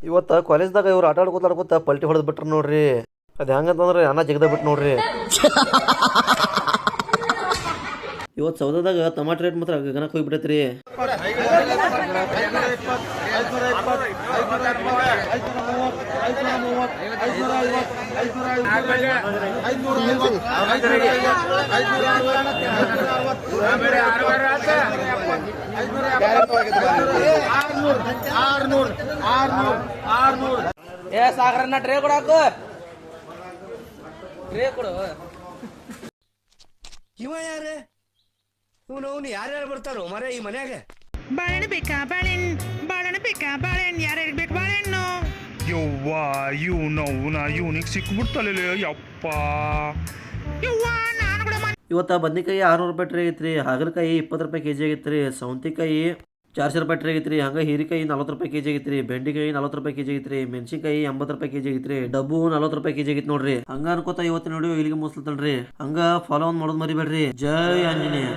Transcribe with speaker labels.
Speaker 1: ಇವತ್ತು ಕಾಲೇಜ್ದಾಗ ಇವ್ರು ಆಟ ಆಡ್ಕೋತ ಪಲ್ಟಿ ಹೊಡೆದ್ ಬಿಟ್ರು ನೋಡ್ರಿ. ಅದು ಹೆಂಗಂತಂದ್ರೆ ಅನ್ನ ಜಗದ ಬಿಟ್ಟು ನೋಡ್ರಿ. ಇವತ್ತು ಸೌದದಾಗ ಟಮಾಟೆ ರೇಟ್ ಮಾತ್ರ ಗಗನಕ್ಕೆ ಹೋಗ್ಬಿಟ್ಟೈತ್ರಿ.
Speaker 2: ಏ ಸಾಗರನ್ನ ಟ್ರೇ ಕೊಡಾಕು, ಟ್ರೇ ಕೊಡು.
Speaker 3: ಇವ ಯಾರೇ ಇವನು ಯಾರ್ಯಾರು ಬರ್ತಾರೋ ಮರ ಈ ಮನ್ಯಾಗ?
Speaker 4: ಬಾಳೆಹಣ್ಣು ಬೇಕಾ? ಬಾಳೆಹಣ್ಣು ಬೇಕಾ? ಬಾಳೆಹಣ್ಣು ಯಾರ್ಯಾರಿಗೆ ಬೇಕು ಬಾಳೆಹಣ್ಣು?
Speaker 5: ಯವ್ವ ಇವನಿಗೆ ಸಿಕ್ಬಿಡ್ತಲ್ಲ ಯಪ್ಪ.
Speaker 4: ಯವ್ವ ನಾನು ಕೂಡ
Speaker 1: ಇವತ್ತು ಬದ್ನಿಕಾಯಿ 600 ರೂಪಾಯಿ ಟ್ರೇ ಐತ್ರಿ. ಹಾಗಲಕಾಯಿ 20 ರೂಪಾಯಿ ಕೆಜಿ ಆಗೈತ್ರಿ. ಸೌಂತಿಕಾಯಿ 400 ರೂಪಾಯಿ ಟ್ರೇ ಐತ್ರಿ. ಹಂಗೆ ಹೀರಿಕಾಯಿ 40 ರೂಪಾಯಿ ಕೆಜಿ ಆಗೈತ್ರಿ. ಬೆಂಡಿಕಾಯಿ 40 ರೂಪಾಯಿ ಕೆಜಿ ಆಗೈತ್ರಿ. ಮೆಣಸಿನಕಾಯಿ 80 ರೂಪಾಯಿ ಕೆಜಿ ಆಗೈತ್ರಿ. ಡಬ್ಬು 40 ರೂಪಾಯಿ ಕೆಜಿ ಆಗೈತಿ ನೋಡ್ರಿ. ಹಂಗ ಅನ್ಕೋತ ಇವತ್ತು ನೋಡಿ ಇಲ್ಲಿಗೆ ಮುಗಿಸ್ತಲ್ರಿ. ಹಂಗ ಫಾಲೋ ಮಾಡೋದು ಮರಿಬೇಡ್ರಿ. ಜೈ ಆಂಜನೇಯ.